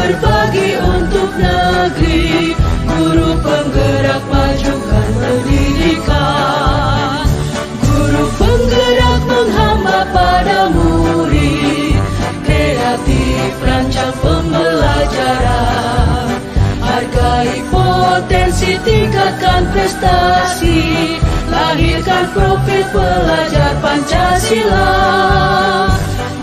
berbagi untuk negeri, guru penggerak majukan pendidikan. Guru penggerak menghamba pada murid, kreatif rancang pembelajaran. Hargai potensi, tingkatkan prestasi, lahirkan profil pelajar Pancasila.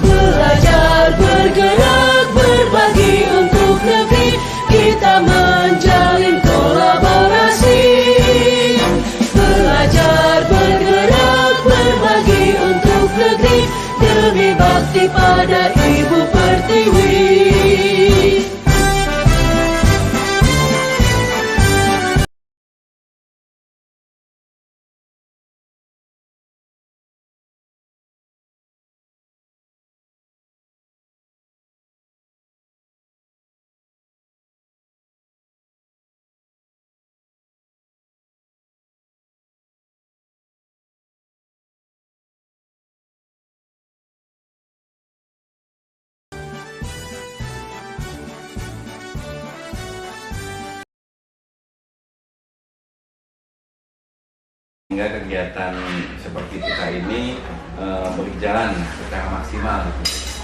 Belajar, bergerak, berbagi untuk negeri, kita menjalin kolaborasi. Belajar, bergerak, berbagi untuk negeri, demi bakti pada Ibu Pertiwi. Sehingga kegiatan seperti kita ini berjalan secara maksimal.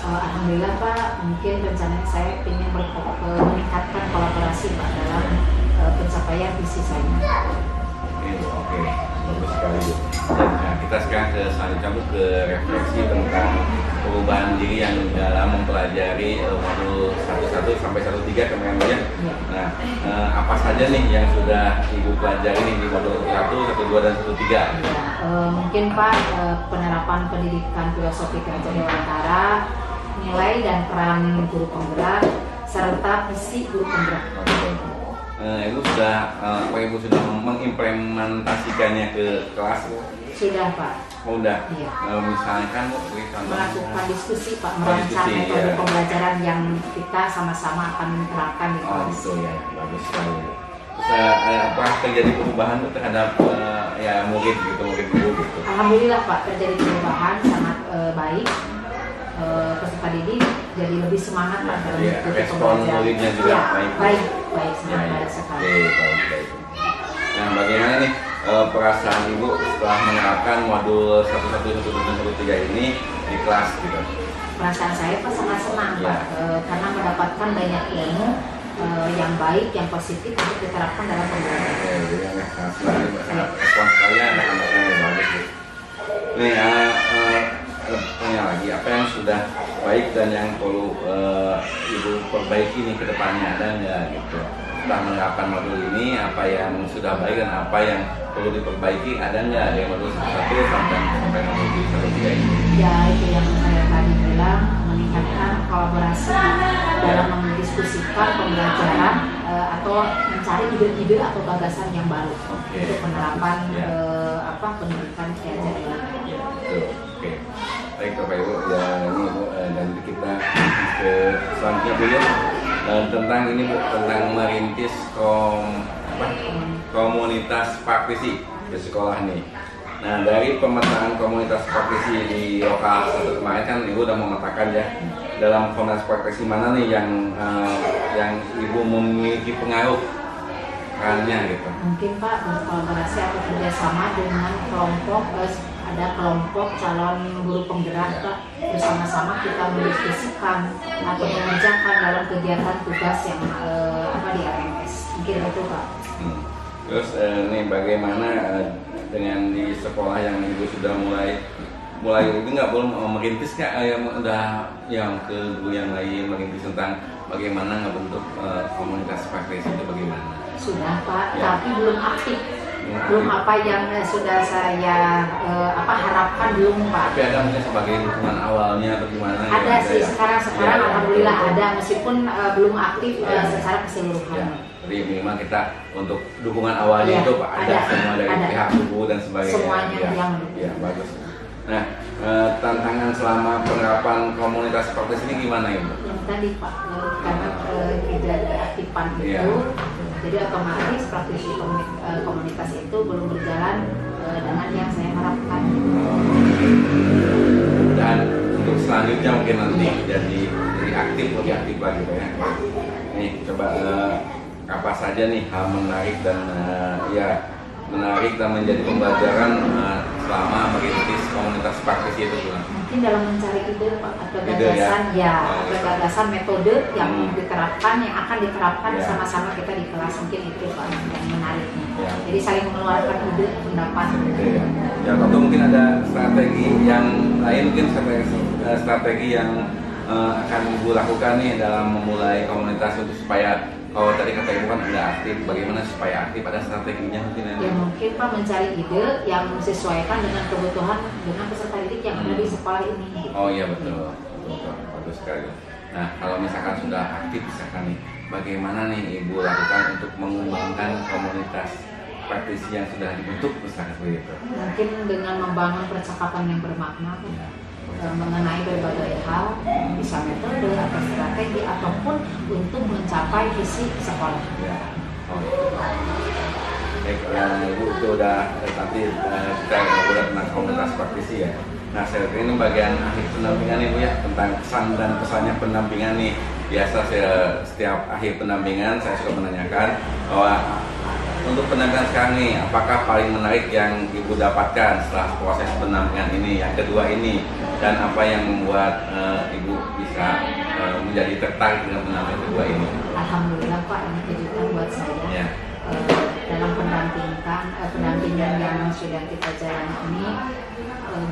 Alhamdulillah Pak, mungkin rencananya saya ingin meningkatkan kolaborasi Pak dalam pencapaian visi saya. Oke, bagus sekali Bu. Dan kita sekarang selanjutnya Bu ke refleksi tentang perubahan diri yang dalam mempelajari modul 11 sampai 13 kemarin ya. Nah, apa saja nih yang sudah Ibu pelajari nih di modul 1, 2 dan 13? Mungkin Pak, penerapan pendidikan filosofi kerja dewantara, nilai dan peran guru penggerak, serta misi guru penggerak. Ibu sudah Ibu sudah mengimplementasikannya ke kelas? Sudah Pak. Oh, udah. Iya. Misalkan melakukan diskusi Pak, merancang metode pembelajaran yang kita sama-sama akan menerapkan di kelas. Oh, gitu ya, bagus sekali. Apa terjadi perubahan terhadap ya murid gitu, murid guru gitu? Alhamdulillah Pak, terjadi perubahan sangat baik. Peserta didik jadi lebih semangat Pak dalam mengikuti pembelajaran. Muridnya juga baik sangat baik sekali. Baik. Nah, bagaimana nih perasaan Ibu setelah menerapkan modul 11, 12, dan 13 ini di kelas gitu? Perasaan saya Pak sangat senang Pak, karena mendapatkan banyak ilmu yang baik, yang positif untuk diterapkan dalam pembelajaran. Sangat respons kalian anak-anaknya yang bagus. Nih, tanya lagi, apa yang sudah baik dan yang perlu Ibu perbaiki nih ke depannya, ada nggak gitu? Setelah menerapkan modul ini, apa yang sudah baik dan apa yang perlu diperbaiki, ada nggak dari modul 1 sampai modul 13 ini? Ya, itu yang saya tadi bilang, meningkatkan kolaborasi dalam mendiskusikan pembelajaran atau mencari ide-ide atau gagasan yang baru untuk penerapan pendidikan kerja dewantara. Oke. Baik Bapak Ibu, ya ini Bu, dan kita ke selanjutnya Bu ya, tentang ini Bu, tentang merintis komunitas praktisi di sekolah nih. Nah, dari pemetaan komunitas praktisi di lokal kemarin kan Ibu udah memetakan ya, dalam komunitas praktisi mana nih yang Ibu memiliki pengaruh perannya gitu? Mungkin Pak berkolaborasi atau kerjasama dengan kelompok, ada kelompok calon guru penggerak Pak, bersama-sama kita mendiskusikan atau mengerjakan dalam kegiatan tugas yang di RMS. Mungkin itu Pak. Terus nih bagaimana dengan di sekolah yang Ibu sudah mulai itu nggak belum merintis nggak yang udah yang ke guru yang lain merintis tentang bagaimana ngebentuk komunitas praktisi itu bagaimana? Sudah Pak, Ya. tapi belum aktif. Belum apa yang sudah saya harapkan belum Pak. Tapi ada mungkin sebagai dukungan awalnya atau gimana? Ada sih, sekarang Ya. alhamdulillah ada, meskipun belum aktif secara keseluruhan. Ya. Jadi minimal kita untuk dukungan awalnya Ya, itu Pak ada semua dari ada. pihak guru dan sebagainya. Semuanya yang ya bagus. Nah, tantangan selama penerapan komunitas praktisi ini gimana Ibu? Yang tadi Pak, karena tidak keaktifan itu, Ya. jadi otomatis praktisi komunitas itu belum berjalan dengan yang saya harapkan. Dan untuk selanjutnya mungkin nanti jadi aktif, lebih aktif lagi Pak ya. nih coba apa saja nih hal menarik dan menarik dan menjadi pembelajaran selama merintis komunitas praktisi itu Bang? Mungkin dalam mencari ide Pak, atau Ide, gagasan Oh, gagasan metode yang diterapkan, yang akan diterapkan Ya. sama-sama kita di kelas, mungkin itu Pak yang menariknya. Ya. Jadi saling mengeluarkan ide, pendapat. Gitu ya. Ya, atau mungkin ada strategi yang lain, mungkin strategi yang akan Ibu lakukan nih dalam memulai komunitas untuk supaya, kalau tadi kata Ibu kan nggak aktif, bagaimana supaya aktif, ada strateginya mungkin ya? Ya mungkin Pak mencari ide yang disesuaikan dengan kebutuhan dengan peserta didik yang ada di sekolah ini. Oh iya betul, bagus sekali. Nah kalau misalkan sudah aktif misalkan nih, bagaimana nih Ibu lakukan untuk mengembangkan komunitas praktisi yang sudah dibentuk misalkan seperti itu? Mungkin dengan membangun percakapan yang bermakna Pak, mengenai berbagai hal, bisa metode atau strategi ataupun untuk mencapai visi sekolah. Ya. Oh, gitu. Baik, Ibu itu udah nanti kita ngobrol tentang komunitas praktisi ya. Nah, saya ini bagian akhir pendampingan Ibu ya, tentang kesan dan pesannya pendampingan nih. Biasa saya setiap akhir pendampingan saya suka menanyakan bahwa untuk pendampingan sekarang nih, apakah paling menarik yang Ibu dapatkan setelah proses pendampingan ini, yang kedua ini, dan apa yang membuat Ibu bisa menjadi tertarik dengan pendampingan kedua ini? Alhamdulillah Pak, ini kejutan buat saya. Ya. Dalam pendampingan yang sudah kita jalani ini,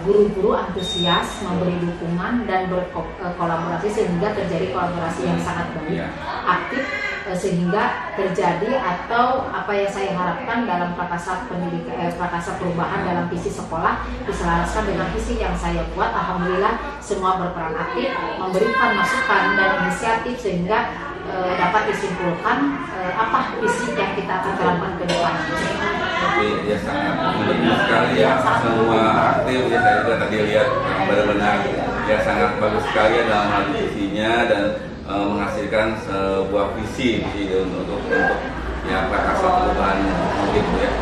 guru-guru antusias memberi dukungan dan berkolaborasi sehingga terjadi kolaborasi yang sangat baik, Ya. aktif, sehingga terjadi atau apa yang saya harapkan dalam prakasa pendidikan, prakasa perubahan dalam visi sekolah diselaraskan dengan visi yang saya buat. Alhamdulillah semua berperan aktif, memberikan masukan dan inisiatif sehingga dapat disimpulkan apa visi yang kita akan terapkan ke depan. Tapi ya sangat mendukung sekali ya, semua aktif ya, saya juga tadi lihat benar-benar ya sangat bagus sekali ya dalam hal visinya dan menghasilkan sebuah visi untuk ya prakasa perubahan gitu ya.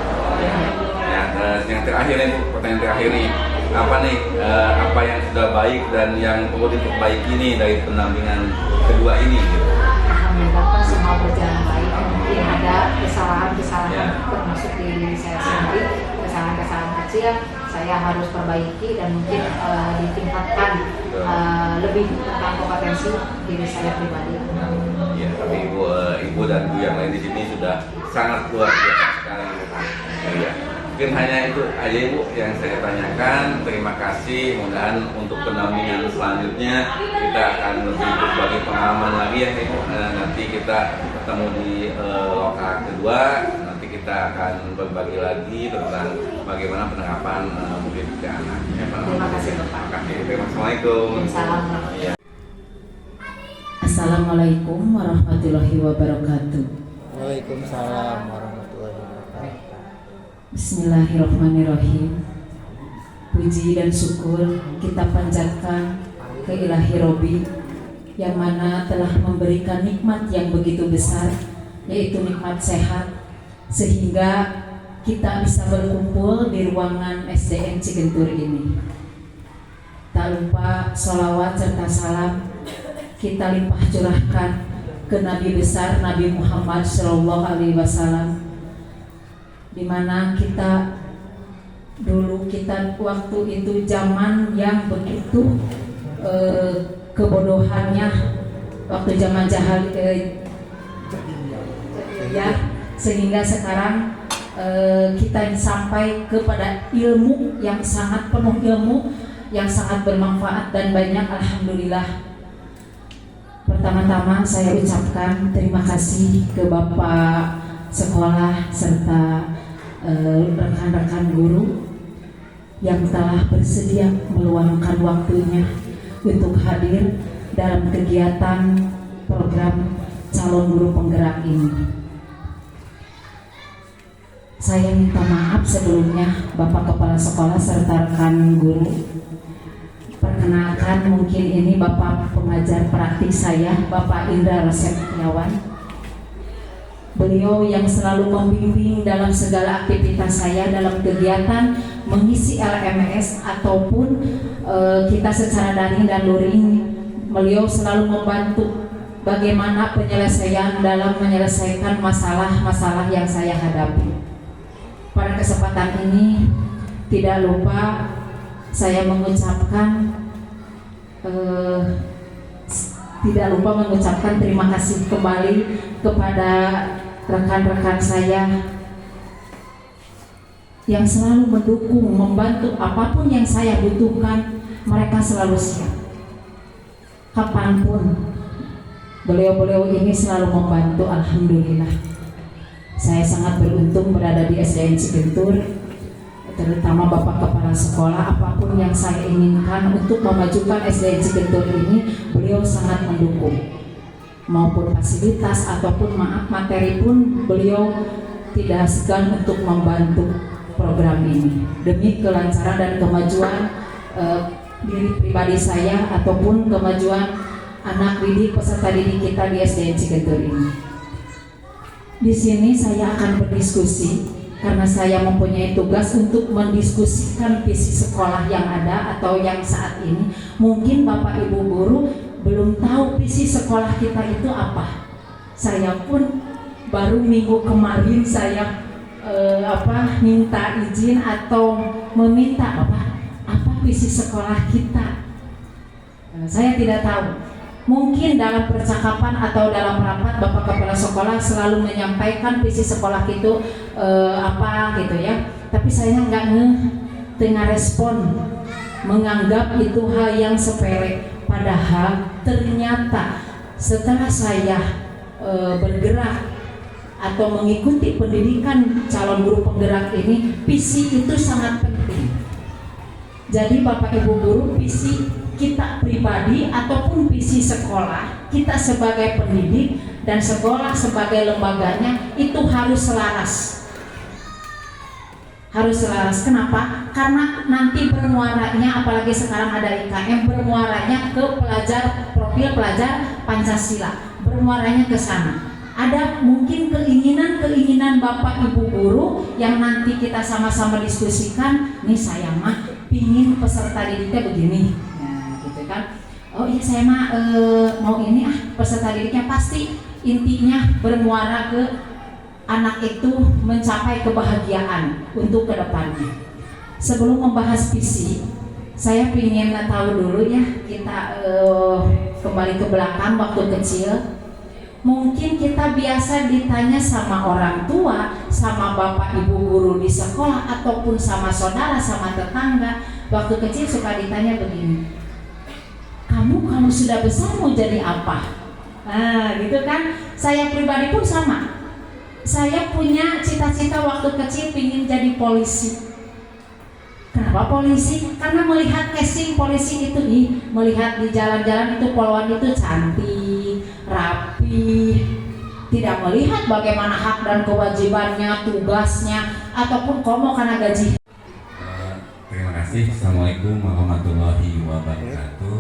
Yang terakhir nih Bu, pertanyaan terakhir nih, apa nih apa yang sudah baik dan yang perlu diperbaiki nih dari pendampingan kedua ini gitu? Alhamdulillah Pak, semua berjalan baik. Mungkin ada kesalahan-kesalahan Ya. termasuk di diri saya sendiri, kesalahan-kesalahan kecil saya harus perbaiki dan mungkin ditingkatkan lebih tentang kompetensi diri saya pribadi. Ya, tapi ibu dan Bu yang lain di sini sudah sangat luar biasa sekali. Ya, mungkin hanya itu aja Ibu yang saya tanyakan. Terima kasih. Mudah-mudahan untuk pendampingan selanjutnya kita akan lebih berbagi pengalaman lagi ya Ibu. Nanti kita ketemu di lokal kedua. Nanti kita akan berbagi lagi tentang bagaimana penerapan murid ke anak. Ya, Pak. Terima kasih Bapak. Terima kasih. Assalamualaikum. Salam. Ya. Assalamualaikum warahmatullahi wabarakatuh. Waalaikumsalam warahmatullahi wabarakatuh. Bismillahirrahmanirrahim. Puji dan syukur kita panjatkan ke Ilahi Robi yang mana telah memberikan nikmat yang begitu besar, yaitu nikmat sehat, sehingga kita bisa berkumpul di ruangan SDN Cigentur ini. Tak lupa sholawat serta salam kita limpah curahkan ke Nabi besar Nabi Muhammad SAW, di mana kita dulu waktu itu zaman yang begitu kebodohannya, waktu zaman jahal ya, sehingga sekarang kita sampai kepada ilmu yang sangat penuh ilmu yang sangat bermanfaat dan banyak. Alhamdulillah. Pertama-tama saya ucapkan terima kasih ke Bapak sekolah serta rekan-rekan guru yang telah bersedia meluangkan waktunya untuk hadir dalam kegiatan program calon guru penggerak ini. Saya minta maaf sebelumnya Bapak Kepala Sekolah serta rekan guru. Perkenalkan, mungkin ini Bapak pengajar praktik saya, Bapak Indra Reseptiawan. Beliau yang selalu membimbing dalam segala aktivitas saya dalam kegiatan mengisi LMS ataupun kita secara daring dan luring. Beliau selalu membantu bagaimana penyelesaian dalam menyelesaikan masalah-masalah yang saya hadapi. Pada kesempatan ini tidak lupa saya mengucapkan terima kasih kembali kepada rekan-rekan saya yang selalu mendukung, membantu apapun yang saya butuhkan. Mereka selalu siap. Kapanpun beliau-beliau ini selalu membantu. Alhamdulillah, saya sangat beruntung berada di SDN Cigentur, terutama Bapak Kepala Sekolah. Apapun yang saya inginkan untuk memajukan SDN Cigentur ini, beliau sangat mendukung, maupun fasilitas ataupun materi pun beliau tidak segan untuk membantu program ini demi kelancaran dan kemajuan diri pribadi saya ataupun kemajuan anak didik peserta didik kita di SDN Cigentur ini. Di sini saya akan berdiskusi karena saya mempunyai tugas untuk mendiskusikan visi sekolah yang ada atau yang saat ini. Mungkin Bapak Ibu guru belum tahu visi sekolah kita itu apa. Saya pun baru minggu kemarin saya minta izin atau meminta apa visi sekolah kita. Saya tidak tahu. Mungkin dalam percakapan atau dalam rapat Bapak Kepala Sekolah selalu menyampaikan visi sekolah itu apa gitu ya. Tapi saya nggak tengah respon, menganggap itu hal yang sepele. Padahal ternyata setelah saya bergerak atau mengikuti pendidikan calon guru penggerak ini, visi itu sangat penting. Jadi Bapak Ibu guru, visi kita pribadi ataupun visi sekolah kita sebagai pendidik dan sekolah sebagai lembaganya itu harus selaras. Harus selaras. Kenapa? Karena nanti bermuaranya, apalagi sekarang ada IKM, bermuaranya ke profil pelajar Pancasila, bermuaranya ke sana. Ada mungkin keinginan Bapak Ibu guru yang nanti kita sama-sama diskusikan. Nih saya mah pingin peserta didiknya begini, nah gitu kan. Oh iya saya mah mau ini peserta didiknya pasti intinya bermuara ke anak itu mencapai kebahagiaan untuk kedepannya. Sebelum membahas visi, saya ingin tahu dulu ya, kita kembali ke belakang waktu kecil. Mungkin kita biasa ditanya sama orang tua, sama Bapak Ibu guru di sekolah, ataupun sama saudara, sama tetangga. Waktu kecil suka ditanya begini, kamu kalau sudah besar mau jadi apa? Nah gitu kan. Saya pribadi pun sama. Saya punya cita-cita waktu kecil ingin jadi polisi. Kenapa polisi? Karena melihat casing polisi itu melihat di jalan-jalan itu poluan itu cantik, rapi, tidak melihat bagaimana hak dan kewajibannya, tugasnya, ataupun komo karena gaji. Terima kasih. Assalamualaikum warahmatullahi wabarakatuh.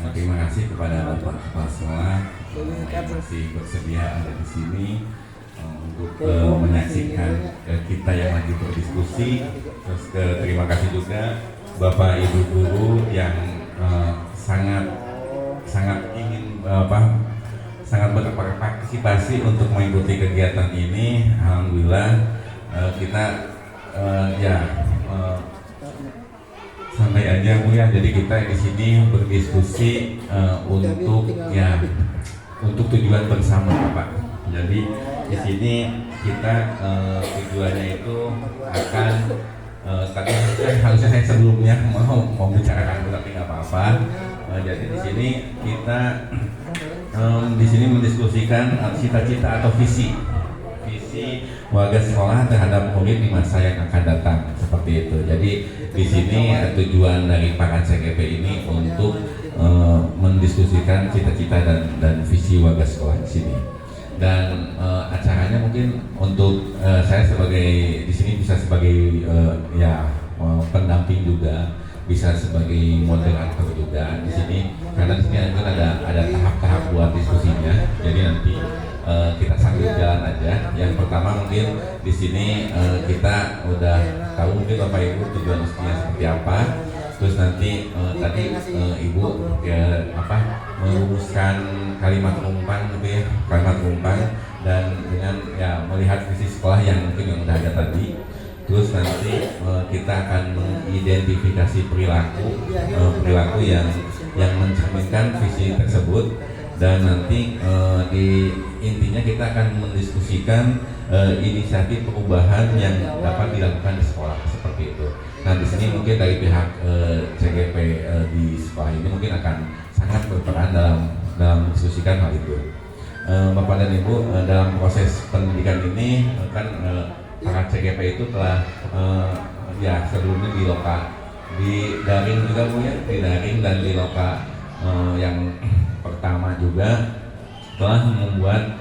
Terima kasih kepada Bapak Kepala Sekolah yang masih bersedia ada di sini untuk menyaksikan kita yang lagi berdiskusi. Terus terima kasih juga Bapak Ibu guru yang sangat ingin sangat berpartisipasi untuk mengikuti kegiatan ini. Alhamdulillah kita santai aja Bu ya. Jadi kita di sini berdiskusi untuk tujuan bersama Pak. Jadi di sini kita tujuannya itu akan tadi harusnya saya sebelumnya mau bicarakan tapi nggak apa-apa. Jadi di sini kita di sini mendiskusikan cita-cita atau visi warga sekolah terhadap murid di masa yang akan datang, seperti itu. Jadi di sini tujuan dari Pak CGP ini untuk mendiskusikan cita-cita dan visi warga sekolah di sini. Dan acaranya mungkin untuk saya sebagai di sini bisa sebagai pendamping juga, bisa sebagai moderator juga di sini, karena di sini ada tahap-tahap buat diskusinya. Jadi nanti kita sambil jalan aja. Yang pertama mungkin di sini kita udah tahu mungkin Bapak Ibu tujuan mestinya seperti apa. Terus nanti tadi Ibu ya merumuskan kalimat umpan gitu ya, kalimat umpan, dan dengan ya melihat visi sekolah yang mungkin yang udah ada tadi. Terus nanti kita akan mengidentifikasi perilaku yang mencerminkan visi tersebut, dan nanti intinya kita akan mendiskusikan inisiatif perubahan yang dapat dilakukan di sekolah seperti itu. Nah, di sini mungkin dari pihak CGP di sekolah ini mungkin akan sangat berperan dalam mendiskusikan hal itu. Bapak dan Ibu, dalam proses pendidikan ini kan para CGP itu telah ya sebelumnya di daring juga Bu ya, di daring dan di loka yang pertama juga telah membuat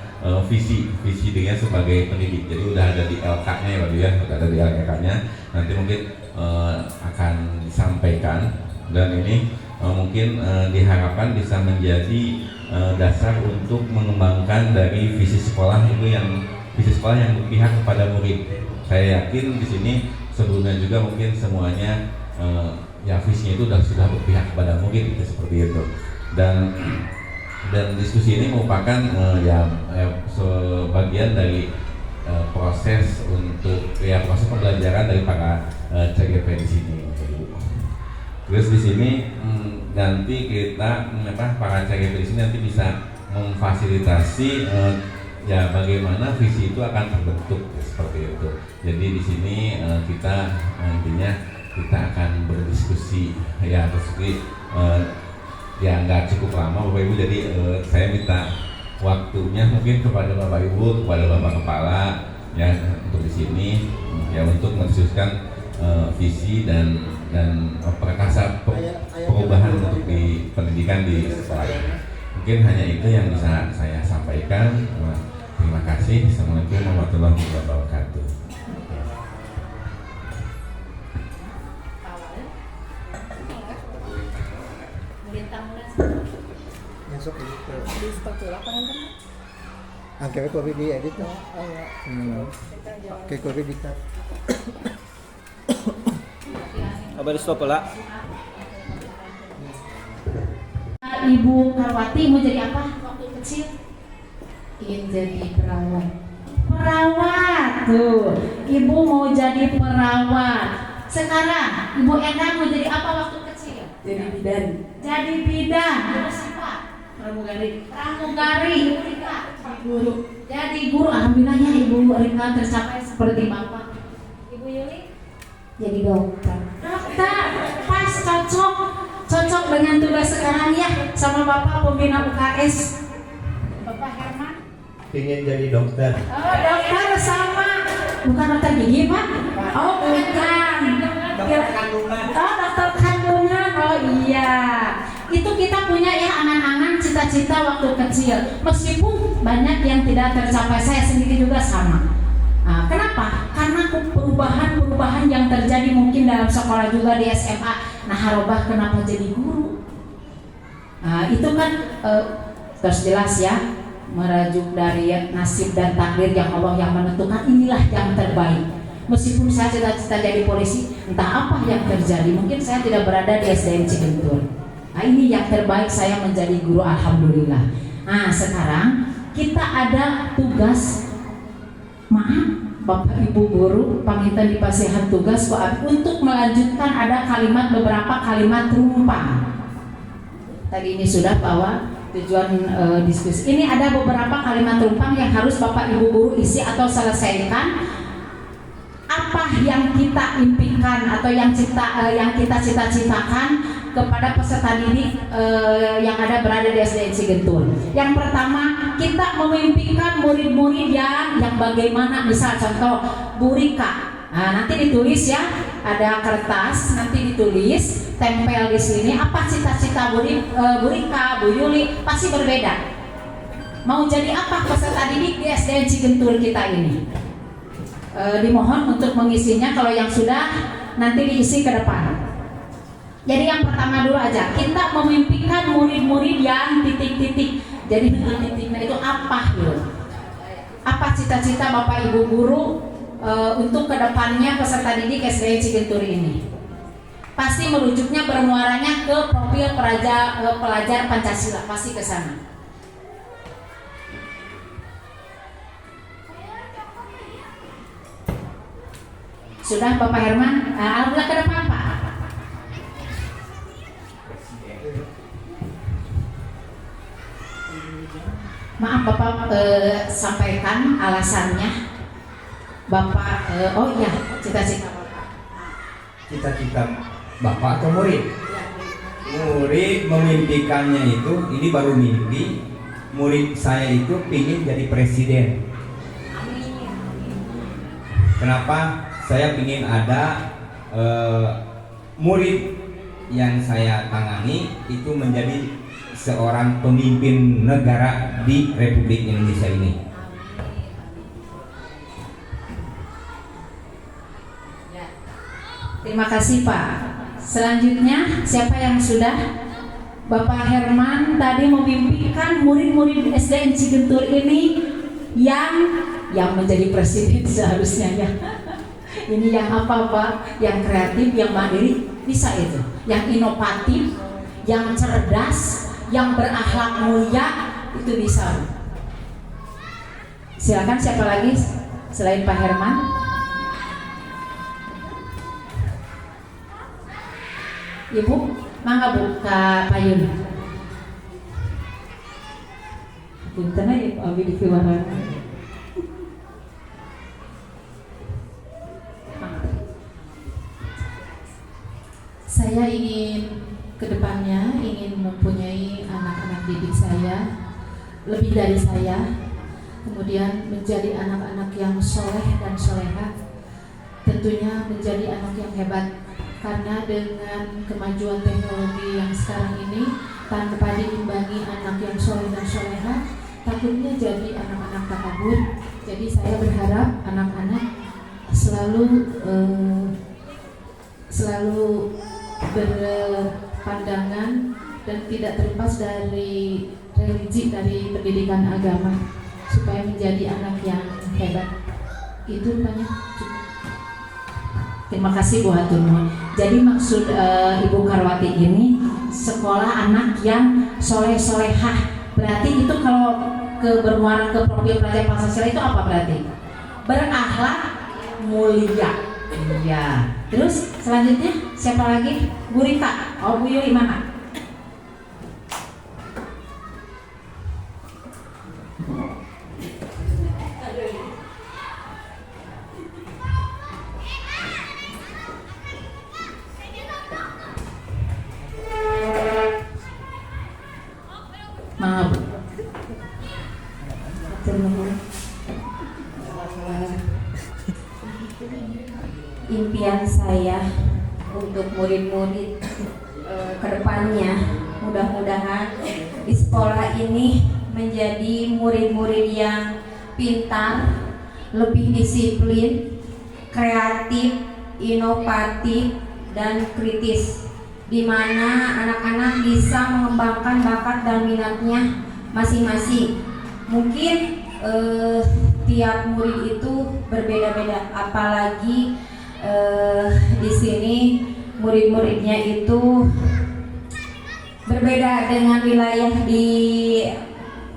visi dia sebagai pendidik. Jadi udah ada di LK-nya ya Pak ya, udah ada di LK-nya. Nanti mungkin akan disampaikan, dan ini mungkin diharapkan bisa menjadi dasar untuk mengembangkan dari visi sekolah yang berpihak kepada murid. Saya yakin di sini sebelumnya juga mungkin semuanya ya visinya itu sudah berpihak kepada murid itu seperti itu. Dan diskusi ini merupakan sebagian dari proses pembelajaran dari para CGP di sini. Terus di sini nanti kita para CGP di sini nanti bisa memfasilitasi ya bagaimana visi itu akan terbentuk seperti itu. Jadi di sini kita intinya kita akan berdiskusi ya ya nggak cukup lama Bapak Ibu, jadi saya minta waktunya mungkin kepada Bapak Ibu, kepada Bapak Kepala ya untuk di sini ya untuk mendiskusikan visi dan perkasa perubahan untuk di pendidikan di sekolah ini. Mungkin hanya itu yang bisa saya sampaikan. Terima kasih. Assalamualaikum warahmatullahi wabarakatuh. Masuk gitu. Angkanya kopi di edit tuh. Kayak kopi di cut. Apa di stop lah? Ibu Karwati mau jadi apa waktu kecil? Ingin jadi perawat. Perawat tuh. Ibu mau jadi perawat. Sekarang Ibu Endang mau jadi apa waktu kecil? Jadi bidan. Jadi bidan. Terus apa? Pramugari. Pramugari. Ibu Rika. Guru. Jadi guru. Alhamdulillah ya Ibu Rika tercapai seperti Bapak. Ibu Yuli jadi dokter. Dokter. Pas cocok dengan tugas sekarang ya sama Bapak pembina UKS. Bapak Herman Ingin jadi dokter. oh dokter sama bukan dokter gigi Pak? Oh bukan Dokter kandungan. oh dokter kandungan. Oh iya, itu kita punya ya angan-angan cita-cita waktu kecil, meskipun banyak yang tidak tercapai. Saya sendiri juga sama. Nah, kenapa? Karena perubahan yang terjadi mungkin dalam sekolah juga di SMA. Nah, harobah kenapa jadi guru? Nah, itu kan terus jelas ya, merajuk dari nasib dan takdir yang Allah yang menentukan. Inilah yang terbaik. Meskipun saya cita-cita jadi polisi, entah apa yang terjadi, mungkin saya tidak berada di SDN Cigentur. Nah, ini yang terbaik, saya menjadi guru, alhamdulillah. Nah, sekarang kita ada tugas. Maaf Bapak Ibu guru, pamitan dipasihan tugas untuk melanjutkan ada beberapa kalimat rumpang. Tadi ini sudah bahwa tujuan diskusi ini ada beberapa kalimat rumpang yang harus Bapak Ibu guru isi atau selesaikan. Apa yang kita impikan atau yang kita cita-citakan kepada peserta didik yang ada berada di SDN Cigentur. Yang pertama, kita memimpikan murid-murid yang bagaimana, misal contoh Bu Rika. Nah, nanti ditulis ya, ada kertas, nanti ditulis, tempel di sini apa cita-cita Bu Rika, Bu Yuli, pasti berbeda. Mau jadi apa peserta didik di SDN Cigentur kita ini? Dimohon untuk mengisinya, kalau yang sudah nanti diisi ke depan. Jadi yang pertama dulu aja, kita memimpikan murid-murid yang titik-titik. Jadi titik-titiknya itu apa gitu? Apa cita-cita Bapak Ibu guru untuk kedepannya peserta didik SDN Cigentur ini? pasti merujuknya bermuaranya ke profil pelajar Pancasila, pasti ke sana. Sudah Bapak Herman, alhamdulillah ke depan Pak. Maaf Bapak sampaikan alasannya. Bapak, oh iya, cita-cita Bapak. Cita-cita Bapak atau murid? Murid memimpikannya itu, ini baru mimpi. Murid saya itu pingin jadi presiden. Kenapa? Saya pingin ada murid yang saya tangani itu menjadi seorang pemimpin negara di Republik Indonesia ini. Terima kasih Pak. Selanjutnya siapa yang sudah? Bapak Herman tadi memimpikan murid-murid SDN Cigentur ini yang menjadi presiden seharusnya ya. Ini yang apa Pak? Yang kreatif, yang mandiri, bisa itu. Yang inovatif, yang cerdas, yang berakhlak mulia, itu bisa. Silakan siapa lagi selain Pak Herman? Ibu, mangga Bu, Kak Payun. Punten aja Pak Abi di Kiwaran. Saya ingin kedepannya ingin mempunyai anak-anak didik saya lebih dari saya, kemudian menjadi anak-anak yang soleh dan soleha, tentunya menjadi anak yang hebat. Karena dengan kemajuan teknologi yang sekarang ini tanpa diimbangi anak yang soleh dan soleha, takutnya jadi anak-anak takabur. Jadi saya berharap anak-anak selalu berpandangan dan tidak terlepas dari religi, dari pendidikan agama, supaya menjadi anak yang hebat. Itu rupanya. Terima kasih Bu Hatunun. Jadi maksud Ibu Karwati ini sekolah anak yang soleh-solehah. Berarti itu kalau bermuara ke profil pelajar Pancasila itu apa berarti? Berakhlak mulia. Iya. Terus selanjutnya siapa lagi? Bu Rita. Oh Bu Yuli mana? Maaf. Impian saya untuk murid-murid kedepannya, mudah-mudahan di sekolah ini menjadi murid-murid yang pintar, lebih disiplin, kreatif, inovatif, dan kritis, di mana anak-anak bisa mengembangkan bakat dan minatnya masing-masing. Mungkin tiap murid itu berbeda-beda, apalagi di sini murid-muridnya itu berbeda dengan wilayah di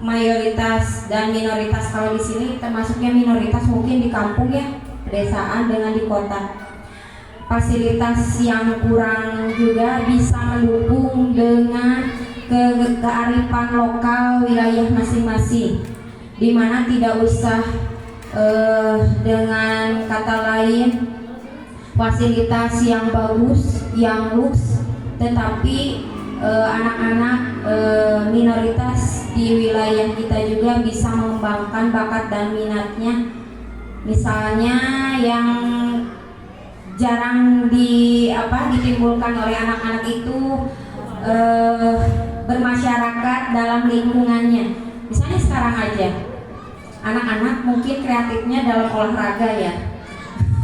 mayoritas dan minoritas. Kalau di sini termasuknya minoritas, mungkin di kampung ya, pedesaan dengan di kota. Fasilitas yang kurang juga bisa mendukung dengan kearifan lokal wilayah masing-masing, di mana tidak usah dengan kata lain fasilitas yang bagus, yang luks, tetapi anak-anak minoritas di wilayah kita juga bisa mengembangkan bakat dan minatnya. Misalnya yang jarang ditimbulkan oleh anak-anak itu bermasyarakat dalam lingkungannya. Misalnya sekarang aja anak-anak mungkin kreatifnya dalam olahraga ya.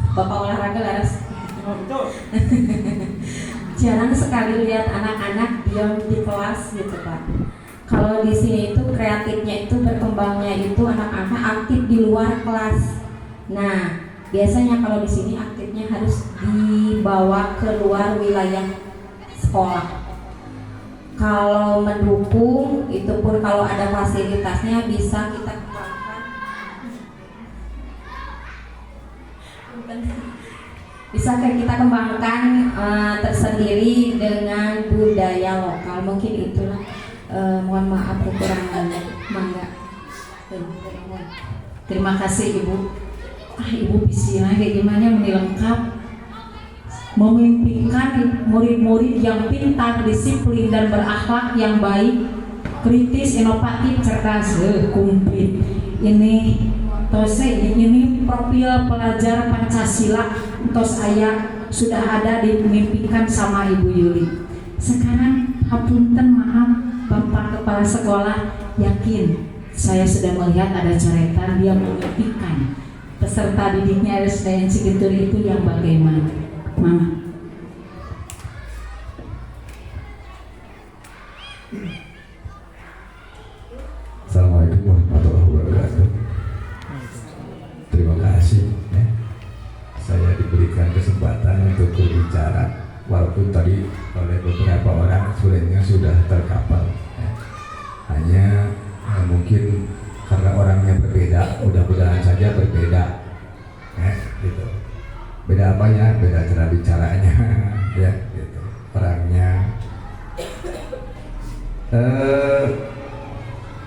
Bapak olahraga laras. Jarang sekali lihat anak-anak diam di kelas gitu Pak. Kalau di sini itu kreatifnya itu berkembangnya itu anak-anak aktif di luar kelas. Nah, biasanya kalau di sini aktifnya harus di dibawa keluar wilayah sekolah. Kalau mendukung, itu pun kalau ada fasilitasnya bisa kita kembangkan. Bisa kita kembangkan tersendiri dengan budaya lokal. Mungkin itulah. Mohon maaf kekurangannya. Mangga. Terima kasih Ibu. Ibu bisina kayak gimana lengkap, memimpikan murid-murid yang pintar, disiplin dan berakhlak yang baik, kritis, inovatif, cerdas, kumplit. Ini profil pelajar Pancasila tos aya sudah ada dimimpikan sama Ibu Yuli. Sekarang hapunten maaf Bapak Kepala Sekolah, yakin saya sudah melihat ada coretan dia memimpikan peserta didiknya SDN Cigentur itu yang bagaimana, Mama? Assalamualaikum warahmatullahi wabarakatuh. Terima kasih ya. Saya diberikan kesempatan untuk berbicara, walaupun tadi oleh beberapa orang sebenarnya sudah terkapal ya. Hanya mungkin karena orangnya berbeda, mudah-mudahan saja berbeda ya, gitu. Beda apanya? Beda cara bicaranya ya, gitu. Orangnya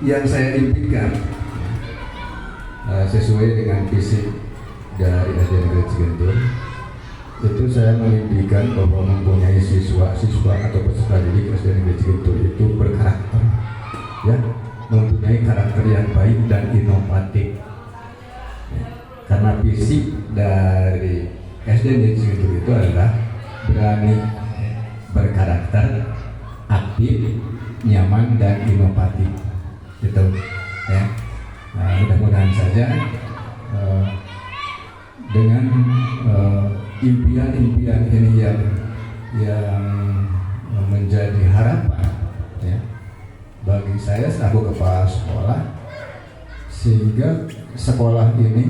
yang saya impikan sesuai dengan visi dari SDN Negeri Cigentur, itu saya memimpikan bahwa mempunyai siswa-siswa atau peserta didik SDN Negeri Cigentur itu berkarakter ya, mempunyai karakter yang baik dan inovatif ya. Karena visi dari SDN Negeri Cigentur itu adalah berani, berkarakter, aktif, nyaman dan inovatif gitu ya. Nah, mudah-mudahan saja dengan impian-impian ini yang menjadi harapan ya bagi saya selaku kepala sekolah, sehingga sekolah ini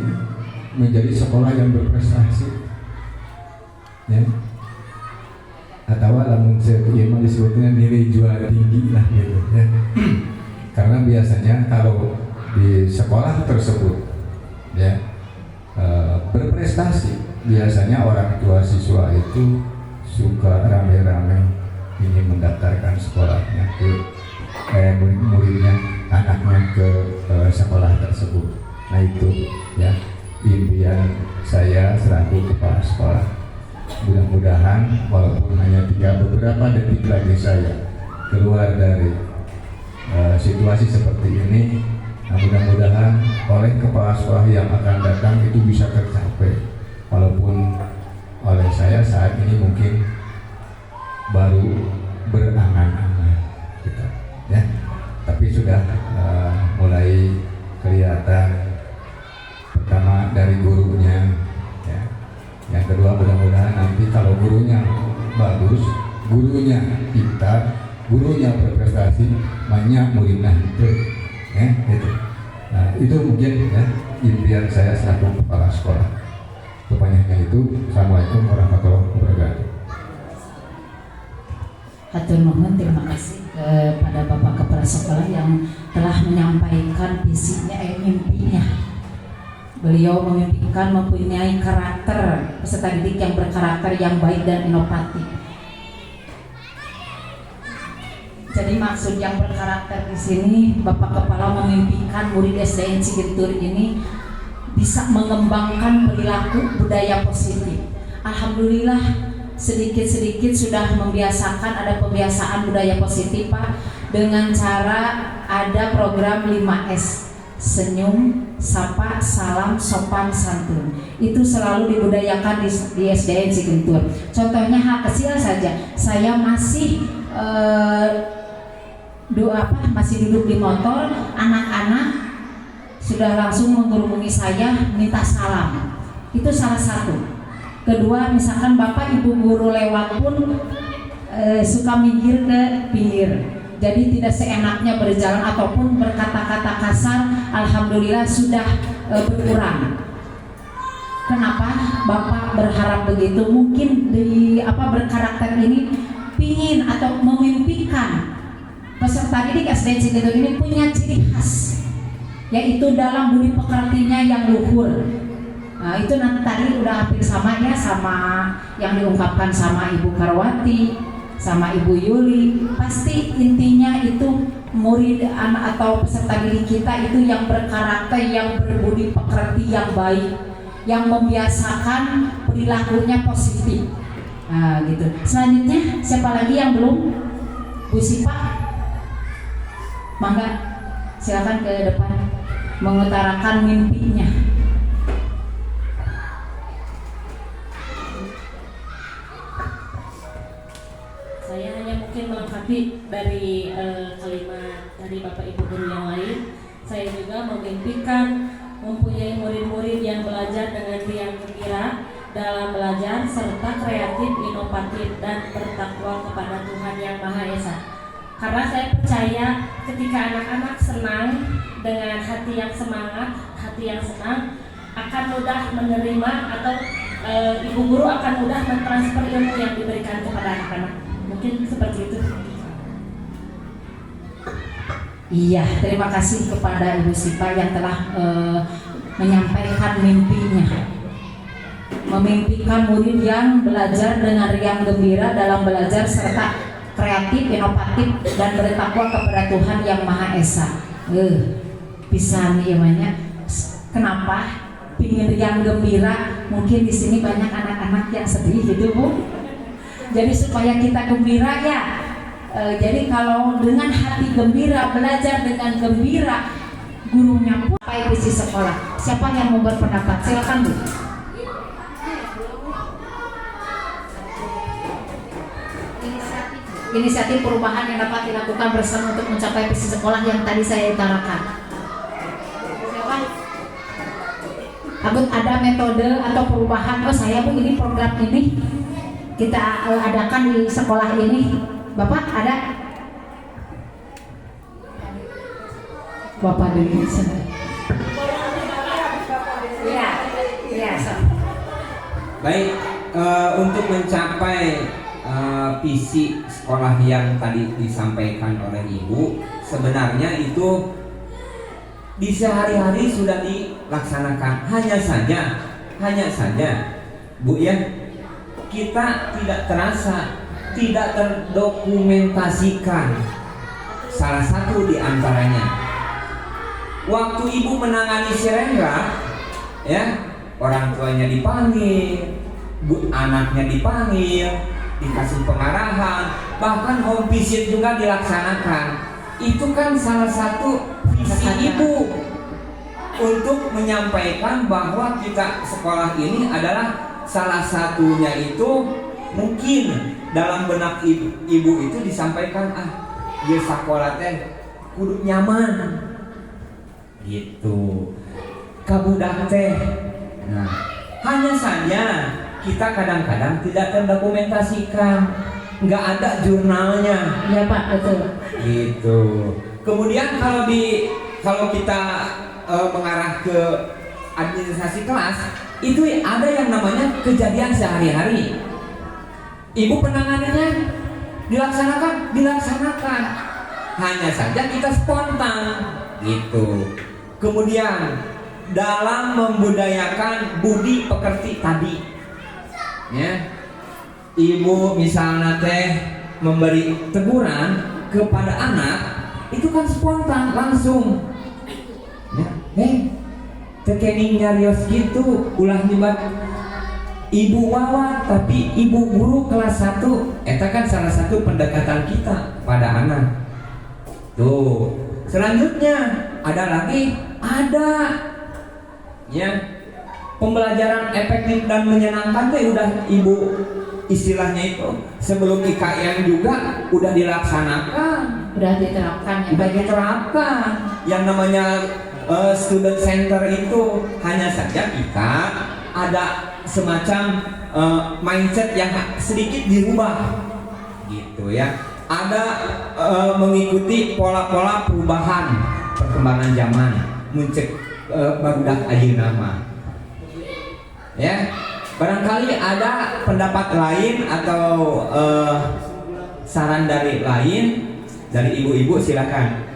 menjadi sekolah yang berprestasi ya, atau lamun saya disebutnya nilai jual tinggi lah gitu ya. Karena biasanya kalau di sekolah tersebut ya berprestasi, biasanya orang tua siswa itu suka rame-rame ingin mendaftarkan sekolahnya ke murid-muridnya, anaknya ke sekolah tersebut. Nah itu ya impian saya selaku kepala sekolah. Mudah-mudahan walaupun hanya beberapa detik lagi saya keluar dari situasi seperti ini, nah mudah-mudahan oleh kepala sekolah yang akan datang itu bisa tercapai, walaupun oleh saya saat ini mungkin baru berangan-angan gitu ya, tapi sudah mulai kelihatan. Pertama dari gurunya ya. Yang kedua mudah-mudahan nanti kalau gurunya bagus, gurunya pintar, gurunya berprestasi, banyak muridnya itu ya gitu. Nah itu mungkin ya impian saya selaku kepala sekolah. Kebanyakan itu. Assalamualaikum warahmatullahi wabarakatuh. Hatur nuhun, terima kasih kepada Bapak Kepala Sekolah yang telah menyampaikan visinya, mimpinya. Beliau memimpikan mempunyai karakter peserta didik yang berkarakter yang baik dan inovatif. Jadi maksud yang berkarakter di sini, Bapak Kepala memimpikan murid SDN Cigentur ini bisa mengembangkan perilaku budaya positif. Alhamdulillah sedikit-sedikit sudah membiasakan, ada pembiasaan budaya positif Pak, dengan cara ada program 5S, senyum, sapa, salam, sopan, santun. Itu selalu dibudayakan di SDN Cigentur. Contohnya hal kecil saja, saya masih masih duduk di motor, anak-anak sudah langsung menghubungi saya minta salam. Itu salah satu. Kedua, misalkan Bapak Ibu guru lewat pun suka minggir ke pinggir. Jadi tidak seenaknya berjalan ataupun berkata-kata kasar. Alhamdulillah sudah berkurang. Kenapa Bapak berharap begitu? Mungkin di berkarakter ini pingin atau memimpikan peserta didik SD Cikedung ini punya ciri khas, yaitu dalam budi pekertinya yang luhur. Nah, itu nanti tadi udah hampir sama ya, sama yang diungkapkan sama Ibu Karwati, sama Ibu Yuli. Pasti intinya itu murid anak atau peserta didik kita itu yang berkarakter, yang berbudi pekerti yang baik, yang membiasakan perilakunya positif. Nah, gitu. Selanjutnya siapa lagi yang belum? Bu Sipa, mangga silakan ke depan mengutarakan mimpinya. Saya hanya mungkin melengkapi dari kalimat dari Bapak Ibu guru yang lain. Saya juga memimpikan mempunyai murid-murid yang belajar dengan riang gembira dalam belajar serta kreatif, inovatif dan bertakwa kepada Tuhan Yang Maha Esa. Karena saya percaya ketika anak-anak senang dengan hati yang semangat, hati yang senang, akan mudah menerima atau ibu guru akan mudah mentransfer ilmu yang diberikan kepada anak-anak. Mungkin seperti itu. Iya, terima kasih kepada Ibu Sipa yang telah menyampaikan mimpinya. Memimpikan murid yang belajar dengan riang gembira dalam belajar serta kreatif, inovatif dan bertakwa kepada Tuhan Yang Maha Esa. Bisa nih emangnya. Kenapa? Pingin riang gembira. Mungkin di sini banyak anak-anak yang sedih gitu, Bu. Jadi supaya kita gembira ya. Jadi kalau dengan hati gembira, belajar dengan gembira, gurunya pun sampai visi sekolah. Siapa yang mau berpendapat? Silakan, Bu. Inisiatif perubahan yang dapat dilakukan bersama untuk mencapai visi sekolah yang tadi saya utarakan. Siapa? Agus, ada metode atau perubahan? Oh saya Bu, ini program ini kita adakan di sekolah ini. Bapak ada? Bapak dulu sana. Iya. Baik, untuk mencapai visi sekolah yang tadi disampaikan oleh Ibu, sebenarnya itu di sehari-hari sudah dilaksanakan. Hanya saja, Bu ya, kita tidak terasa, tidak terdokumentasikan. Salah satu di antaranya, waktu Ibu menangani si Rendra, ya, orang tuanya dipanggil, anaknya dipanggil, dikasih pengarahan, bahkan home visit juga dilaksanakan. Itu kan salah satu visi Ibu untuk menyampaikan bahwa kita sekolah ini adalah salah satunya itu mungkin dalam benak ibu itu disampaikan ya sekolah teh kudu nyaman gitu kabudak teh. Nah, hanya saja kita kadang-kadang tidak terdokumentasikan, nggak ada jurnalnya. Iya Pak, betul. Gitu. Kemudian kalau kita mengarah ke administrasi kelas, itu ada yang namanya kejadian sehari-hari. Ibu penanganannya dilaksanakan. Hanya saja kita spontan gitu. Kemudian dalam membudayakan budi pekerti tadi, ya, Ibu misalnya teh memberi teguran kepada anak, itu kan spontan langsung. Ya, tekening nyarios gitu, ulah nyebat Ibu Wawa, tapi Ibu Guru kelas 1. Eta kan salah satu pendekatan kita pada anak. Tuh, selanjutnya ada ya, pembelajaran efektif dan menyenangkan teh udah Ibu istilahnya itu sebelum IKN juga udah dilaksanakan, Udah diterapkan yang namanya student center itu. Hanya saja kita ada semacam mindset yang sedikit dirubah gitu ya. Ada mengikuti pola-pola perubahan perkembangan zaman, muncul barudak ayeuna mah. Ya, barangkali ada pendapat lain atau saran dari lain dari ibu-ibu, silakan.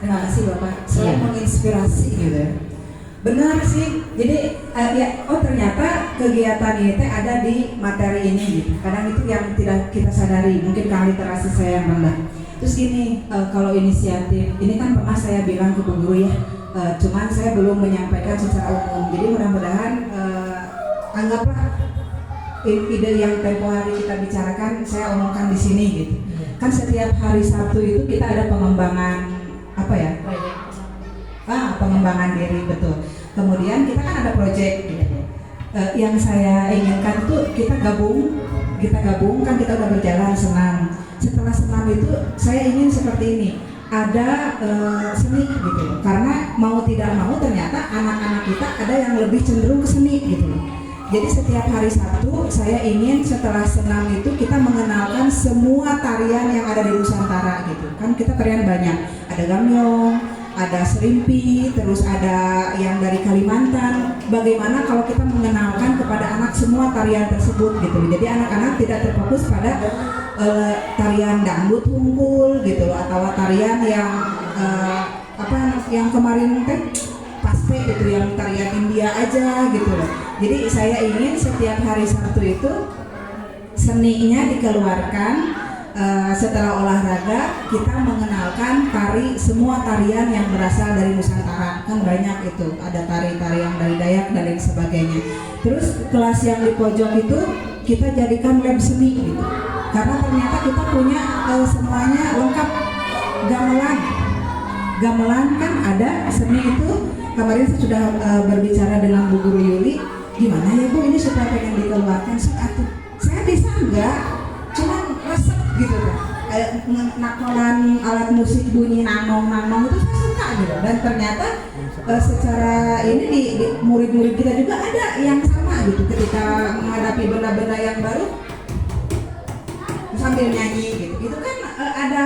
Terima kasih Bapak, saya menginspirasi gitu ya. Benar sih, jadi ternyata kegiatan ini ada di materi ini gitu. Kadang itu yang tidak kita sadari, mungkin karena literasi saya yang rendah. Terus gini, kalau inisiatif, ini kan pernah saya bilang ke Bu Guru ya, cuman saya belum menyampaikan secara umum. Jadi mudah-mudahan anggaplah ide yang tempo hari kita bicarakan, saya omongkan di sini gitu. Kan setiap hari Sabtu itu kita ada pengembangan pengembangan diri, betul. Kemudian kita kan ada proyek gitu. Yang saya inginkan tuh kita gabung kan, kita udah berjalan senam. Setelah senam itu saya ingin seperti ini, ada seni gitu. Karena mau tidak mau ternyata anak-anak kita ada yang lebih cenderung ke seni gitu. Jadi setiap hari Sabtu saya ingin setelah senam itu kita mengenalkan semua tarian yang ada di Nusantara gitu. Kan kita tarian banyak, ada gamyong, ada serimpi, terus ada yang dari Kalimantan. Bagaimana kalau kita mengenalkan kepada anak semua tarian tersebut gitu. Jadi anak-anak tidak terfokus pada tarian dangdut hungkul gitu atau tarian yang yang kemarin paste gitu, yang tarian India aja gitu loh. Jadi saya ingin setiap hari Sabtu itu seninya dikeluarkan. Setelah olahraga kita mengenalkan semua tarian yang berasal dari Nusantara, kan banyak itu, ada tari-tarian dari Dayak dan lain sebagainya. Terus kelas yang di pojok itu kita jadikan lab seni gitu, karena ternyata kita punya semuanya lengkap. Gamelan kan ada, seni itu kemarin saya sudah berbicara dengan Bu Guru Yuli, gimana ya Bu ini supaya pengen dikeluarkan saya bisa enggak, cuman resep gitu kan, nakolan alat musik bunyi nangong itu saya suka gitu. Dan ternyata secara ini di murid-murid kita juga ada yang sama gitu, ketika menghadapi benda-benda yang baru sambil nyanyi gitu, itu kan ada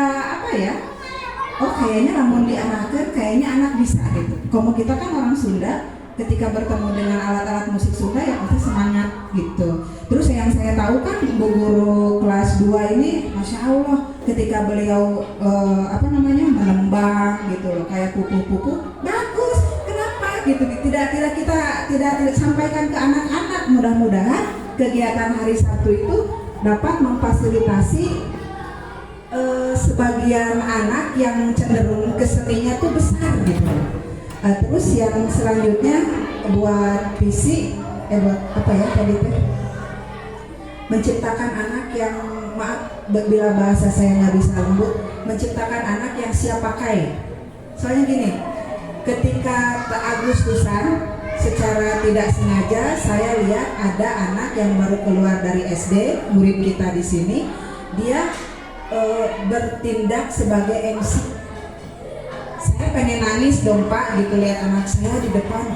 kayaknya namun diarahkan kayaknya anak bisa gitu. Kalau kita kan orang Sunda, ketika bertemu dengan alat-alat musik Sunda ya pasti semangat gitu. Terus yang saya tahu kan Bu Guru kelas 2 ini Masya Allah ketika beliau menembang gitu loh, kayak pupu-pupu bagus, kenapa gitu, tidak sampaikan ke anak-anak. Mudah-mudahan kegiatan hari Sabtu itu dapat memfasilitasi sebagian anak yang cenderung keseninya tuh besar gitu. Terus yang selanjutnya buat visi menciptakan anak yang, maaf bila bahasa saya nggak bisa lembut, menciptakan anak yang siap pakai. Soalnya gini, ketika Agustusan secara tidak sengaja saya lihat ada anak yang baru keluar dari SD, murid kita di sini, dia bertindak sebagai MC. Saya pengen nangis dong Pak gitu lihat anak saya di depan.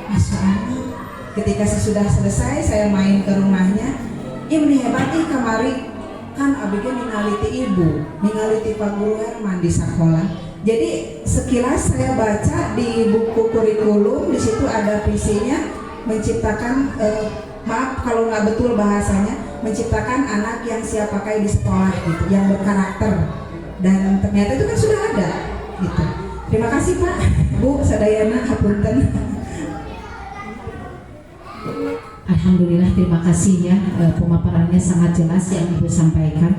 Masya Allah. Ketika sudah selesai saya main ke rumahnya, ini hebat nih kamari kan abiknya ningaliti ibu, ningaliti Pak Guru Herman di sekolah. Jadi sekilas saya baca di buku kurikulum, di situ ada visinya menciptakan maaf kalau nggak betul bahasanya, menciptakan anak yang siap pakai di sekolah gitu, yang berkarakter. Dan ternyata itu kan sudah ada gitu. Terima kasih Pak, Bu, sadayana hapunten. Alhamdulillah, terima kasih ya, pemaparannya sangat jelas yang Ibu sampaikan.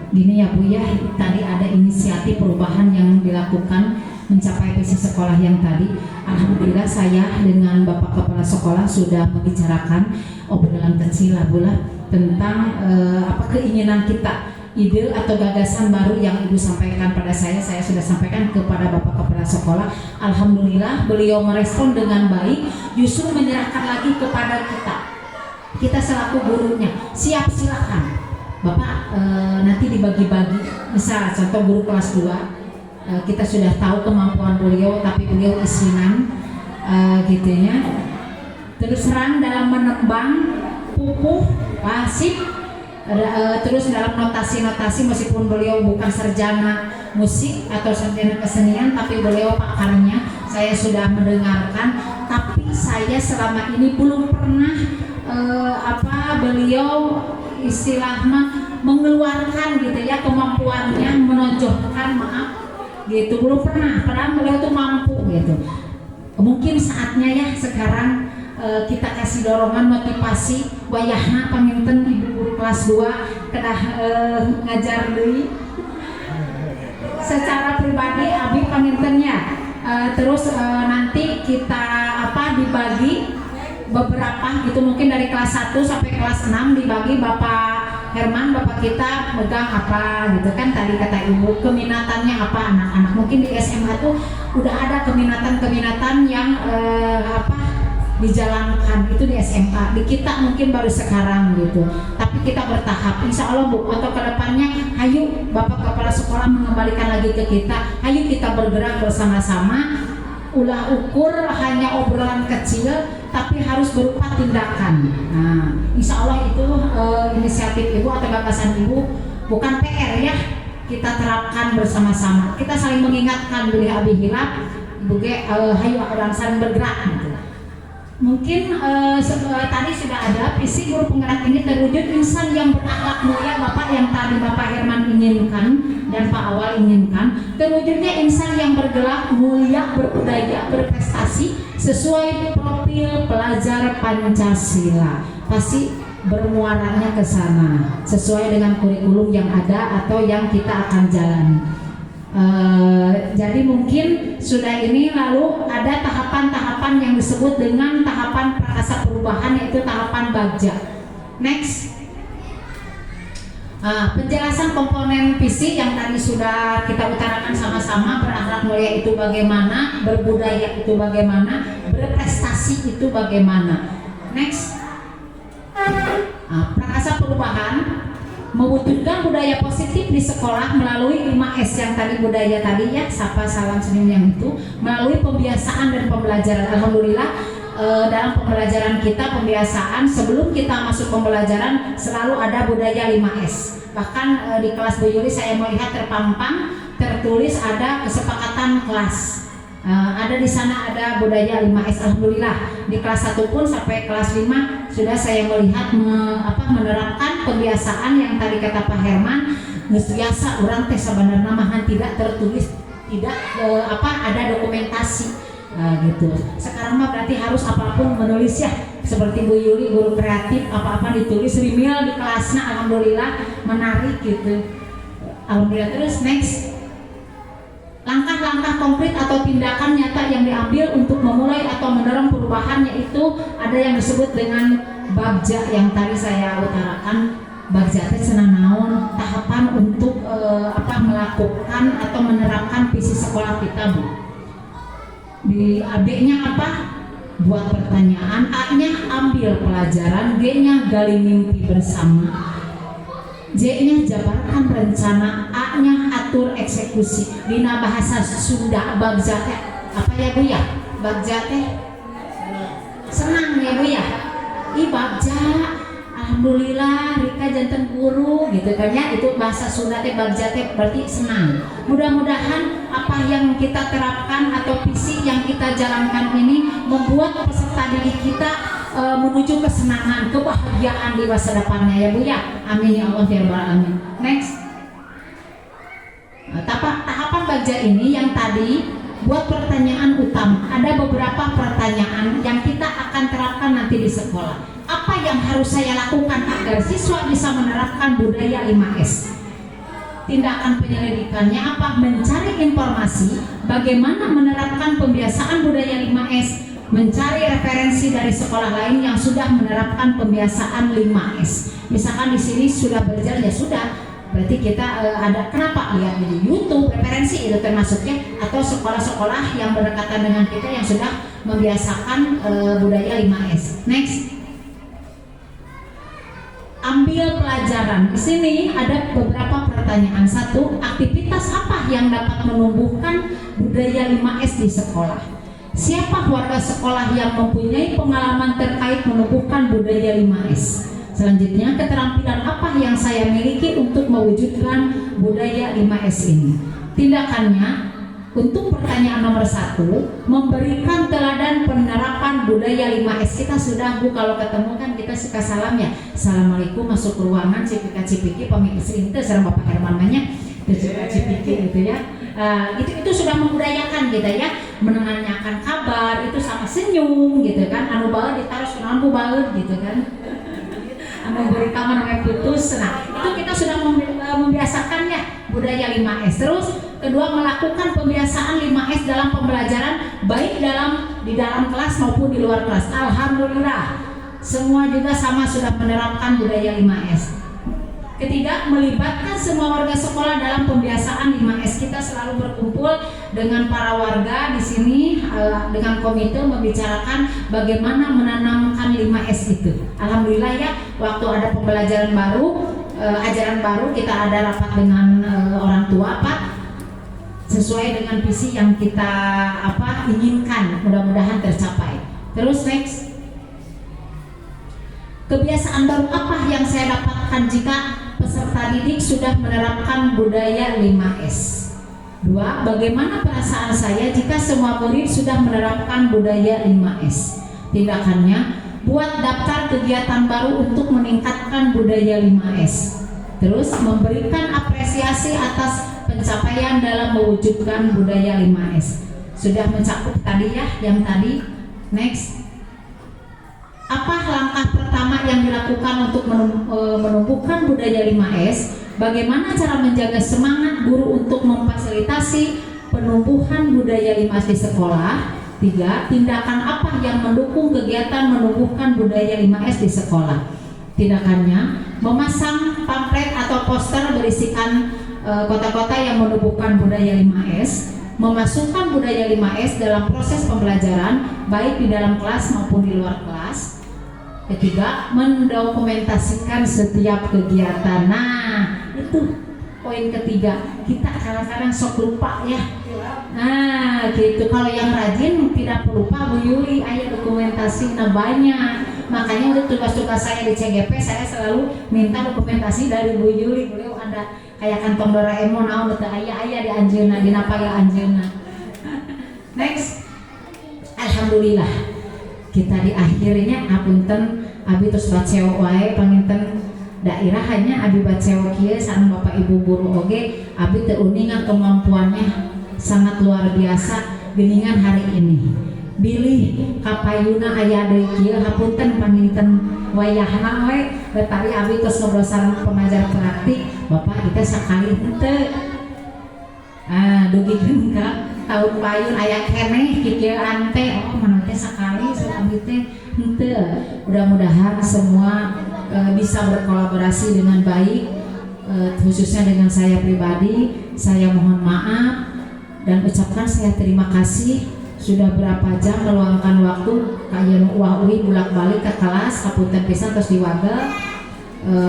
Gini ya Bu ya, tadi ada inisiatif perubahan yang dilakukan mencapai visi sekolah yang tadi. Alhamdulillah saya dengan Bapak Kepala Sekolah sudah membicarakan obrolan kecil lah Bu lah tentang keinginan kita, ide atau gagasan baru yang Ibu sampaikan pada saya sudah sampaikan kepada Bapak Kepala Sekolah. Alhamdulillah beliau merespon dengan baik, justru menyerahkan lagi kepada kita selaku gurunya. Siap, silakan Bapak, nanti dibagi-bagi. Misal contoh guru kelas 2, kita sudah tahu kemampuan beliau, tapi beliau isinan gitu ya. Terus terang dalam menembang, pupuh, pasif. Terus dalam notasi-notasi, meskipun beliau bukan sarjana musik atau sarjana kesenian, tapi beliau pakarnya saya sudah mendengarkan, tapi saya selama ini belum pernah beliau istilahnya mengeluarkan gitu ya kemampuannya menonjolkan maaf gitu, belum pernah, padahal beliau tuh mampu gitu. Mungkin saatnya ya sekarang kita kasih dorongan motivasi wayahna panginten ibu guru kelas 2 kedah ngajar deui secara pribadi abi pangintennya. Terus nanti kita dibagi beberapa gitu, mungkin dari kelas 1 sampai kelas 6 dibagi. Bapak Herman, bapak kita megang apa gitu kan, tadi kata ibu keminatannya apa anak-anak. Mungkin di SMA tuh udah ada keminatan yang dijalankan itu di SMA, di kita mungkin baru sekarang gitu, tapi kita bertahap insya Allah Bu. Atau kedepannya ayo Bapak Kepala Sekolah mengembalikan lagi ke kita, ayo kita bergerak bersama-sama. Ulah ukur hanya obrolan kecil, tapi harus berupa tindakan. Nah, insya Allah itu inisiatif ibu atau gagasan ibu, bukan PR ya, kita terapkan bersama-sama. Kita saling mengingatkan bilih abi hilap, ibu ge hayu orang saling bergerak gitu. Mungkin tadi sudah ada visi guru penggerak ini terwujud insan yang berakhlak mulia, Bapak yang tadi Bapak Herman inginkan dan Pak Awal inginkan. Terwujudnya insan yang bergerak mulia, berbudaya, berprestasi sesuai profil pelajar Pancasila. Pasti bermuaranya ke sana sesuai dengan kurikulum yang ada atau yang kita akan jalani. Jadi mungkin sudah ini, lalu ada tahapan-tahapan yang disebut dengan tahapan prakasa perubahan, yaitu tahapan bagja. Next, penjelasan komponen visi yang tadi sudah kita utarakan sama-sama. Berakhlak mulia itu bagaimana, berbudaya itu bagaimana, berprestasi itu bagaimana. Next, prakasa perubahan mewujudkan budaya positif di sekolah melalui 5S yang tadi budaya tadi ya, sapa salam senyum yang itu, melalui pembiasaan dan pembelajaran. Alhamdulillah dalam pembelajaran kita, pembiasaan sebelum kita masuk pembelajaran selalu ada budaya 5S. Bahkan di kelas Bu Yuli saya melihat terpampang tertulis ada kesepakatan kelas. Ada di sana ada budaya 5S. Alhamdulillah di kelas 1 pun sampai kelas 5 sudah saya melihat menerapkan pembiasaan yang tadi kata Pak Herman, geus biasa urang teh sabenerna mah tidak tertulis, tidak ada dokumentasi gitu. Sekarang mah berarti harus apapun menulis ya, seperti Bu Yuli guru kreatif, apa-apa ditulis rimil di kelasnya. Alhamdulillah menarik gitu. Alhamdulillah. Terus next, langkah-langkah konkret atau tindakan nyata yang diambil untuk memulai atau mendorong perubahan, yaitu ada yang disebut dengan bagja yang tadi saya utarakan. Bagja itu senanaun tahapan untuk melakukan atau menerapkan visi sekolah kita, Bu. Di AB-nya apa? Buat pertanyaan, A-nya ambil pelajaran, G-nya gali mimpi bersama, J-nya jabarkan rencana, A-nya atur eksekusi. Dina bahasa Sunda bagja teh apa ya Bu ya? Bagja teh senang ya Bu ya? Bagja, alhamdulillah Rika janten guru gitu kan ya, itu bahasa Sunda teh bagja teh berarti senang. Mudah-mudahan apa yang kita terapkan atau visi yang kita jalankan ini membuat peserta didik kita menuju kesenangan, kebahagiaan di masa depannya ya Bu ya. Amin ya Allah ya Rabbal alamin. Next, tahapan bagja ini yang tadi buat pertanyaan utama. Ada beberapa pertanyaan yang kita akan terapkan nanti di sekolah. Apa yang harus saya lakukan agar siswa bisa menerapkan budaya 5S? Tindakan penyelidikannya apa? Mencari informasi bagaimana menerapkan pembiasaan budaya 5S, mencari referensi dari sekolah lain yang sudah menerapkan pembiasaan 5S. Misalkan di sini sudah berjalan ya sudah, berarti kita ada kenapa lihat di YouTube referensi itu termasuknya, atau sekolah-sekolah yang berdekatan dengan kita yang sudah membiasakan budaya 5S. Next, ambil pelajaran. Di sini ada beberapa pertanyaan. Satu, aktivitas apa yang dapat menumbuhkan budaya 5S di sekolah? Siapa warga sekolah yang mempunyai pengalaman terkait menumbuhkan budaya 5S? Selanjutnya, keterampilan apa yang saya miliki untuk mewujudkan budaya 5S ini? Tindakannya, Untuk pertanyaan nomor 1, memberikan teladan penerapan budaya 5S. Kita sudah Bu, kalau ketemu kan kita suka salam ya. Assalamualaikum, masuk ke ruangan, cipika-cipiki, pamit istri itu serang Bapak Herman namanya, cipika-cipiki gitu ya. Itu sudah membudayakan gitu ya, menanyakan kabar itu sama senyum gitu kan, anu bae ditaruh kunaon ku bae gitu kan. Anu berita namanya putus. Nah, itu kita sudah membiasakannya budaya 5S. Terus kedua, melakukan pembiasaan 5S dalam pembelajaran baik di dalam kelas maupun di luar kelas. Alhamdulillah, semua juga sama sudah menerapkan budaya 5S. Ketiga, melibatkan semua warga sekolah dalam pembiasaan 5S. Kita selalu berkumpul dengan para warga di sini dengan komite membicarakan bagaimana menanamkan 5S itu. Alhamdulillah ya, waktu ada pembelajaran baru, ajaran baru, kita ada rapat dengan orang tua Pak, sesuai dengan visi yang kita inginkan, mudah-mudahan tercapai. Terus next, kebiasaan baru apa yang saya dapatkan jika peserta didik sudah menerapkan budaya 5S? 2. Bagaimana perasaan saya jika semua murid sudah menerapkan budaya 5S? Tindakannya, buat daftar kegiatan baru untuk meningkatkan budaya 5S. Terus, memberikan apresiasi atas pencapaian dalam mewujudkan budaya 5S. Sudah mencakup tadi ya, yang tadi. Next. Apa langkah pertama yang dilakukan untuk menumbuhkan budaya 5S? Bagaimana cara menjaga semangat guru untuk memfasilitasi penumbuhan budaya 5S di sekolah? 3. Tindakan apa yang mendukung kegiatan menumbuhkan budaya 5S di sekolah? Tindakannya, memasang pamflet atau poster berisikan kota-kota yang menumbuhkan budaya 5S, memasukkan budaya 5S dalam proses pembelajaran baik di dalam kelas maupun di luar kelas. Ketiga, mendokumentasikan setiap kegiatan. Nah, itu poin ketiga. Kita kadang-kadang sok lupa ya. Nah, gitu. Kalau yang rajin tidak lupa Bu Yuli, ayo dokumentasi banyak. Makanya untuk tugas-tugas saya di CGP, saya selalu minta dokumentasi dari Bu Yuli. Beliau ada kayak kantong Doraemon, naon teu aya di anjeunna, dina paya anjeunna. Next. Alhamdulillah. Kita di akhirnya apunten abi tos baceo wae panginten daerah hanya abi baceo kieu sareng Bapak Ibu guru oge, abi teu uningan kemampuannya sangat luar biasa geuningan hari ini. Bilih kapayuna aya deui kieu hapunten panginten wayahna we tadi abi tos ngobrol sareng pengajar praktik, Bapak kita sakali henteu. Dugikeun ka tahun payun aya keneh kieu ante, oh mana teh sakali abi teh henteu. Mudah-mudahan semua bisa berkolaborasi dengan baik, khususnya dengan saya pribadi. Saya mohon maaf dan ucapkan saya terima kasih sudah berapa jam meluangkan waktu kayen uwi bolak-balik ke kelas kapunten pisan terus diwagel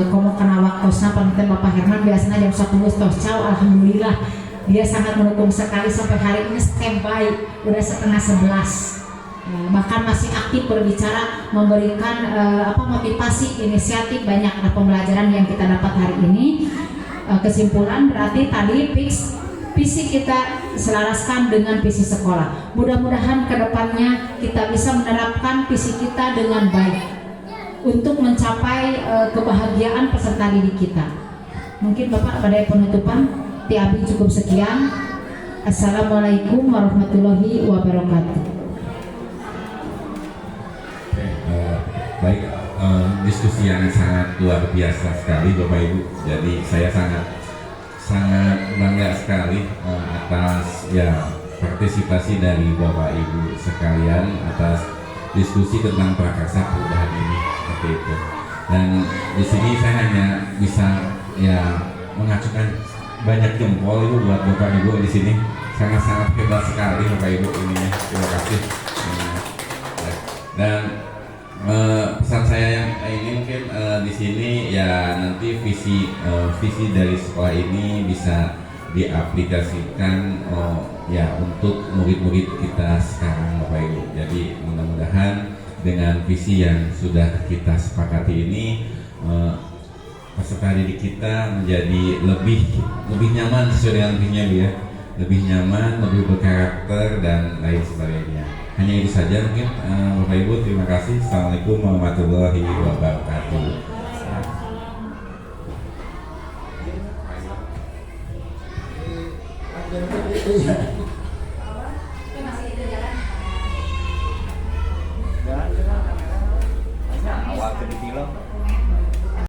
komo kana waktosna panten Bapak Herman biasanya jam 10 tos cau. Alhamdulillah dia sangat mendukung sekali sampai hari ini standby udah 10:30. Bahkan masih aktif berbicara, memberikan motivasi, inisiatif, banyak pembelajaran yang kita dapat hari ini. Kesimpulan berarti tadi visi kita selaraskan dengan visi sekolah. Mudah-mudahan kedepannya kita bisa menerapkan visi kita dengan baik untuk mencapai kebahagiaan peserta didik kita. Mungkin Bapak pada penutupan, Abi cukup sekian. Assalamualaikum warahmatullahi wabarakatuh. Baik, diskusi yang sangat luar biasa sekali Bapak Ibu. Jadi saya sangat bangga sekali atas partisipasi dari Bapak Ibu sekalian atas diskusi tentang prakarsa perubahan ini seperti itu. Dan di sini saya hanya bisa mengacukan banyak jempol Ibu buat Bapak Ibu di sini. Sangat-sangat hebat sekali Bapak Ibu ini. Terima kasih. Dan pesan saya yang ini mungkin di sini nanti visi dari sekolah ini bisa diaplikasikan untuk murid-murid kita sekarang Bapak Ibu. Jadi mudah-mudahan dengan visi yang sudah kita sepakati ini peserta didik kita menjadi lebih nyaman sesuai dengan visinya Bu ya. lebih nyaman, lebih berkarakter dan lain sebagainya. Hanya itu saja mungkin. Bapak Ibu, terima kasih. Assalamualaikum warahmatullahi wabarakatuh.